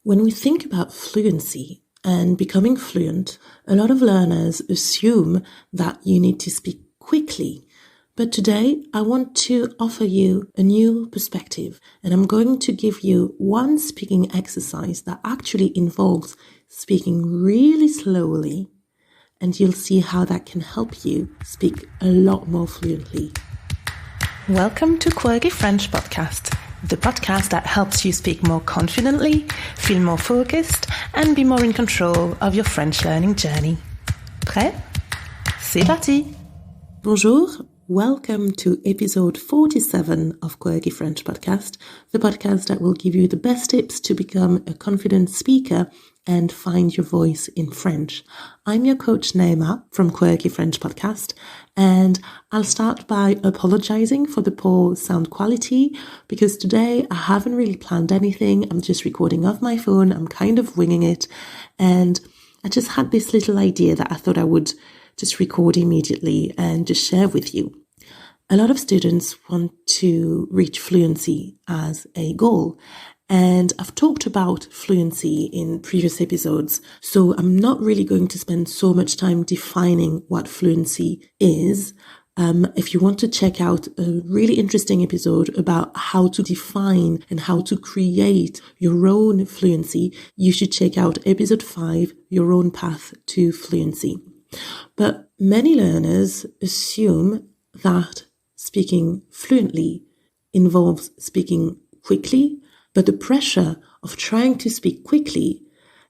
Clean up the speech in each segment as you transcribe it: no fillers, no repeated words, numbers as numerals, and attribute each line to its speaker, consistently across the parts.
Speaker 1: When we think about fluency and becoming fluent, a lot of learners assume that you need to speak quickly. But today, I want to offer you a new perspective, and I'm going to give you one speaking exercise that actually involves speaking really slowly, and you'll see how that can help you speak a lot more fluently.
Speaker 2: Welcome to Quirky French Podcast, the podcast that helps you speak more confidently, feel more focused, and be more in control of your French learning journey. Prêt? C'est parti!
Speaker 1: Bonjour, welcome to episode 47 of Quirky French Podcast, the podcast that will give you the best tips to become a confident speaker and find your voice in French. I'm your coach Naima from Quirky French Podcast, and I'll start by apologizing for the poor sound quality because today I haven't really planned anything. I'm just recording off my phone. I'm kind of winging it, and I just had this little idea that I thought I would just record immediately and just share with you. A lot of students want to reach fluency as a goal. And I've talked about fluency in previous episodes, so I'm not really going to spend so much time defining what fluency is. If you want to check out a really interesting episode about how to define and how to create your own fluency, you should check out episode 5, Your Own Path to Fluency. But many learners assume that speaking fluently involves speaking quickly, but the pressure of trying to speak quickly,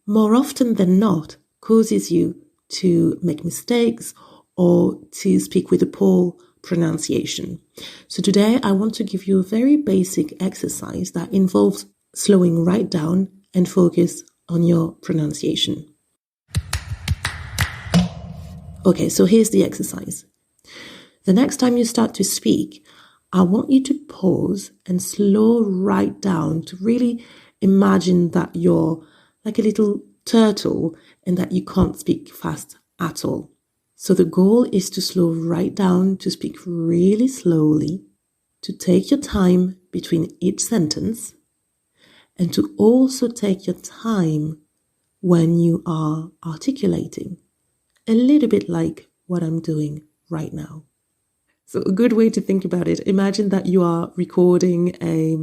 Speaker 1: more often than not, causes you to make mistakes or to speak with a poor pronunciation. So today I want to give you a very basic exercise that involves slowing right down and focus on your pronunciation. Okay, so here's the exercise. The next time you start to speak, I want you to pause and slow right down to really imagine that you're like a little turtle and that you can't speak fast at all. So the goal is to slow right down, to speak really slowly, to take your time between each sentence, and to also take your time when you are articulating. A little bit like what I'm doing right now. So a good way to think about it, imagine that you are recording a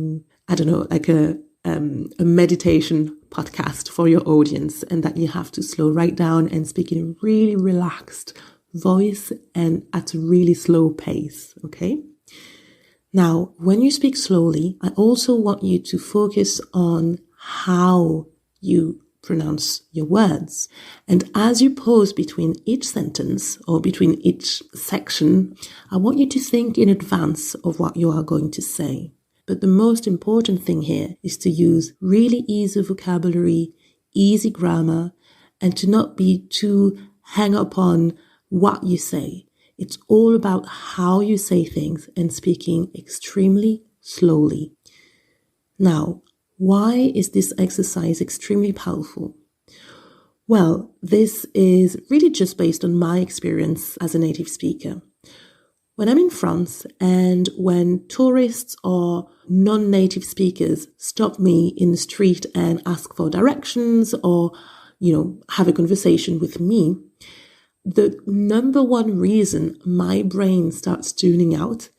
Speaker 1: meditation podcast for your audience and that you have to slow right down and speak in a really relaxed voice and at a really slow pace, okay? Now, when you speak slowly, I also want you to focus on how you pronounce your words. And as you pause between each sentence or between each section, I want you to think in advance of what you are going to say. But the most important thing here is to use really easy vocabulary, easy grammar, and to not be too hung up on what you say. It's all about how you say things and speaking extremely slowly. Now, why is this exercise extremely powerful? Well, this is really just based on my experience as a native speaker. When I'm in France and when tourists or non-native speakers stop me in the street and ask for directions or, have a conversation with me, the number one reason my brain starts tuning out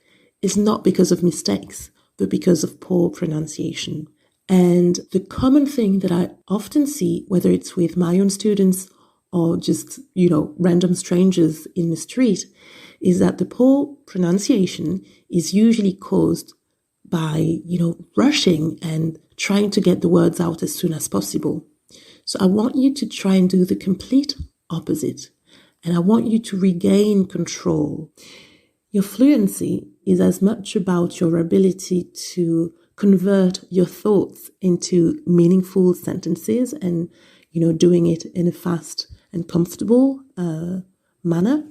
Speaker 1: is not because of mistakes, but because of poor pronunciation. And the common thing that I often see, whether it's with my own students or just, random strangers in the street, is that the poor pronunciation is usually caused by, rushing and trying to get the words out as soon as possible. So I want you to try and do the complete opposite. And I want you to regain control. Your fluency is as much about your ability to convert your thoughts into meaningful sentences and, doing it in a fast and comfortable manner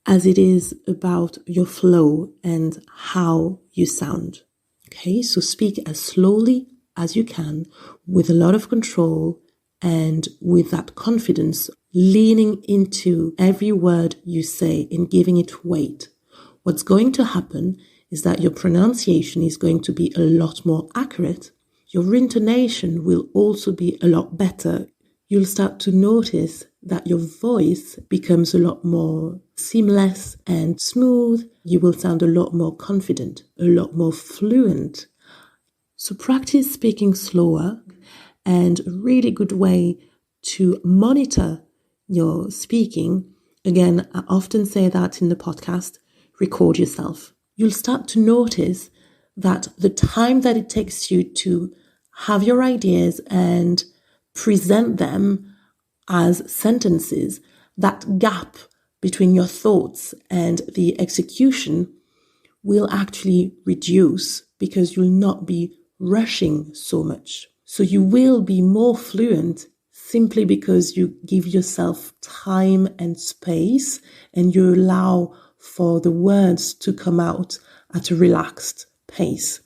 Speaker 1: as it is about your flow and how you sound. Okay, so speak as slowly as you can with a lot of control and with that confidence, leaning into every word you say and giving it weight. What's going to happen is that your pronunciation is going to be a lot more accurate Your intonation will also be a lot better. You'll start to notice that your voice becomes a lot more seamless and smooth. You will sound a lot more confident, a lot more fluent. So practice speaking slower, and a really good way to monitor your speaking. Again, I often say that in the podcast, record yourself. You'll start to notice that the time that it takes you to have your ideas and present them as sentences, that gap between your thoughts and the execution will actually reduce because you'll not be rushing so much. So you will be more fluent simply because you give yourself time and space and you allow for the words to come out at a relaxed pace.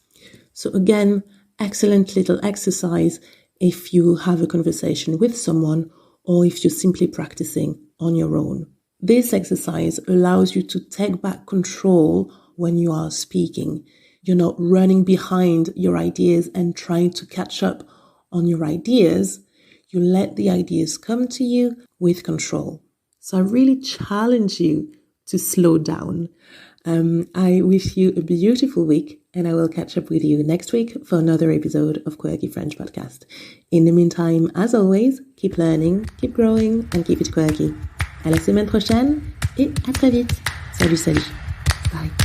Speaker 1: So again, excellent little exercise if you have a conversation with someone or if you're simply practicing on your own. This exercise allows you to take back control when you are speaking. You're not running behind your ideas and trying to catch up on your ideas. You let the ideas come to you with control. So I really challenge you to slow down. I wish you a beautiful week, and I will catch up with you next week for another episode of Quirky French Podcast. In the meantime, as always, keep learning, keep growing, and keep it quirky. À la semaine prochaine, et à très vite. Salut. Bye.